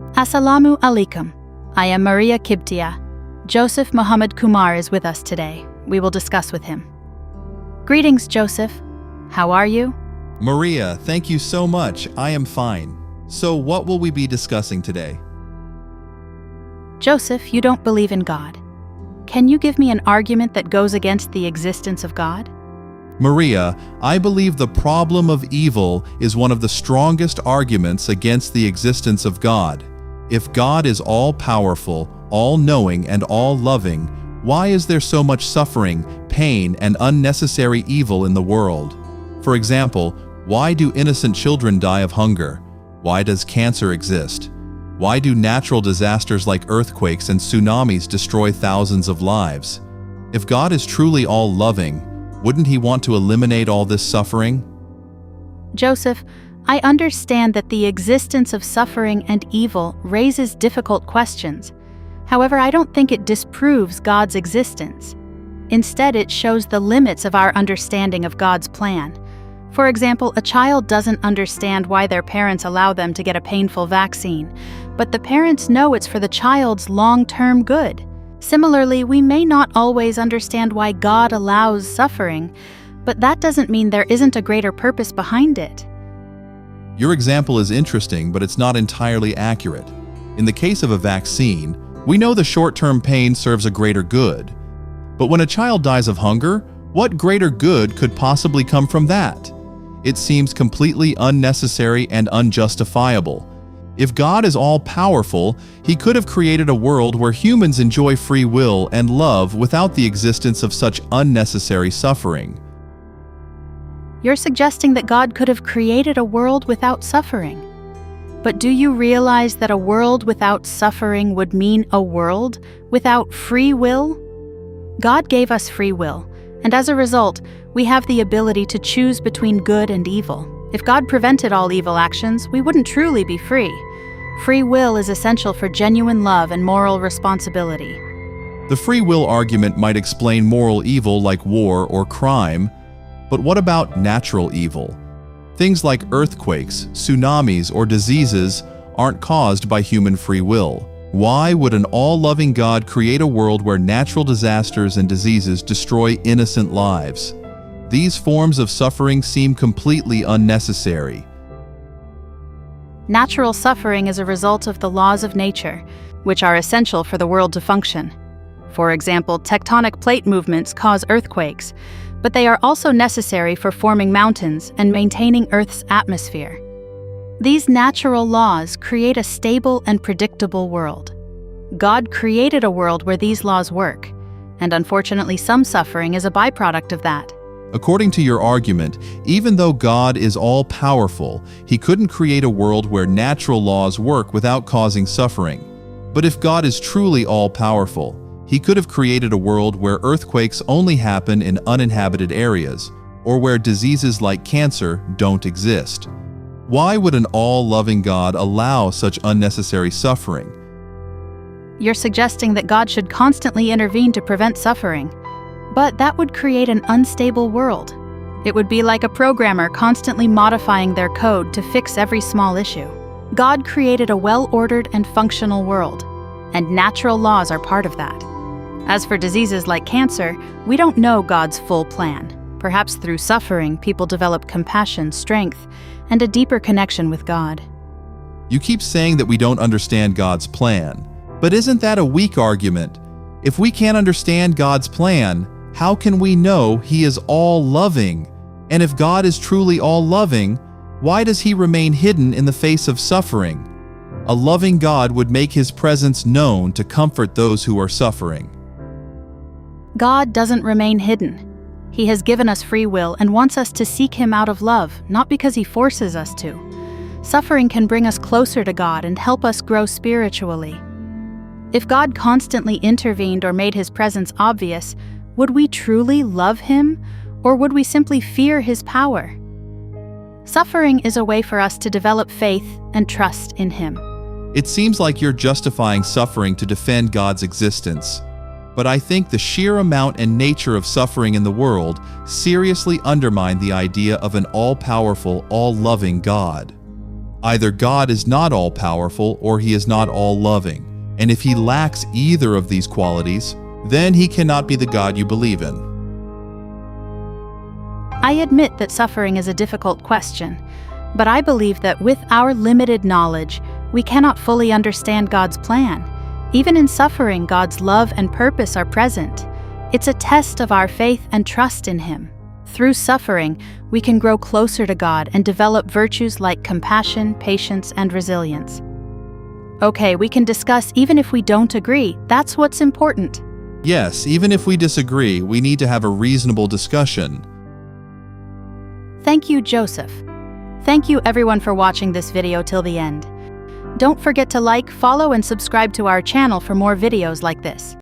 Assalamu alaikum. I am Maria Kibtia. Joseph Muhammad Kumar is with us today. We will discuss with him. Greetings, Joseph. How are you? Maria, thank you so much. I am fine. So what will we be discussing today? Joseph, you don't believe in God. Can you give me an argument that goes against the existence of God? Maria, I believe the problem of evil is one of the strongest arguments against the existence of God. If God is all-powerful, all-knowing, and all-loving, why is there so much suffering, pain, and unnecessary evil in the world? For example, why do innocent children die of hunger? Why does cancer exist? Why do natural disasters like earthquakes and tsunamis destroy thousands of lives? If God is truly all-loving, wouldn't He want to eliminate all this suffering? Joseph, I understand that the existence of suffering and evil raises difficult questions. However, I don't think it disproves God's existence. Instead, it shows the limits of our understanding of God's plan. For example, a child doesn't understand why their parents allow them to get a painful vaccine, but the parents know it's for the child's long-term good. Similarly, we may not always understand why God allows suffering, but that doesn't mean there isn't a greater purpose behind it. Your example is interesting, but it's not entirely accurate. In the case of a vaccine, we know the short-term pain serves a greater good. But when a child dies of hunger, what greater good could possibly come from that? It seems completely unnecessary and unjustifiable. If God is all-powerful, He could have created a world where humans enjoy free will and love without the existence of such unnecessary suffering. You're suggesting that God could have created a world without suffering. But do you realize that a world without suffering would mean a world without free will? God gave us free will, and as a result, we have the ability to choose between good and evil. If God prevented all evil actions, we wouldn't truly be free. Free will is essential for genuine love and moral responsibility. The free will argument might explain moral evil like war or crime, but what about natural evil? Things like earthquakes, tsunamis, or diseases aren't caused by human free will. Why would an all-loving God create a world where natural disasters and diseases destroy innocent lives? These forms of suffering seem completely unnecessary. Natural suffering is a result of the laws of nature, which are essential for the world to function. For example, tectonic plate movements cause earthquakes, but they are also necessary for forming mountains and maintaining Earth's atmosphere. These natural laws create a stable and predictable world. God created a world where these laws work, and unfortunately some suffering is a byproduct of that. According to your argument, even though God is all-powerful, He couldn't create a world where natural laws work without causing suffering. But if God is truly all-powerful, He could have created a world where earthquakes only happen in uninhabited areas, or where diseases like cancer don't exist. Why would an all-loving God allow such unnecessary suffering? You're suggesting that God should constantly intervene to prevent suffering. But that would create an unstable world. It would be like a programmer constantly modifying their code to fix every small issue. God created a well-ordered and functional world, and natural laws are part of that. As for diseases like cancer, we don't know God's full plan. Perhaps through suffering, people develop compassion, strength, and a deeper connection with God. You keep saying that we don't understand God's plan, but isn't that a weak argument? If we can't understand God's plan, how can we know He is all-loving? And if God is truly all-loving, why does He remain hidden in the face of suffering? A loving God would make His presence known to comfort those who are suffering. God doesn't remain hidden. He has given us free will and wants us to seek Him out of love, not because He forces us to. Suffering can bring us closer to God and help us grow spiritually. If God constantly intervened or made His presence obvious, would we truly love Him, or would we simply fear His power? Suffering is a way for us to develop faith and trust in Him. It seems like you're justifying suffering to defend God's existence. But I think the sheer amount and nature of suffering in the world seriously undermine the idea of an all-powerful, all-loving God. Either God is not all-powerful or he is not all-loving. And if he lacks either of these qualities, then he cannot be the God you believe in. I admit that suffering is a difficult question, but I believe that with our limited knowledge, we cannot fully understand God's plan. Even in suffering, God's love and purpose are present. It's a test of our faith and trust in Him. Through suffering, we can grow closer to God and develop virtues like compassion, patience, and resilience. Okay, we can discuss even if we don't agree. That's what's important. Yes, even if we disagree, we need to have a reasonable discussion. Thank you, Joseph. Thank you everyone for watching this video till the end. Don't forget to like, follow, and subscribe to our channel for more videos like this.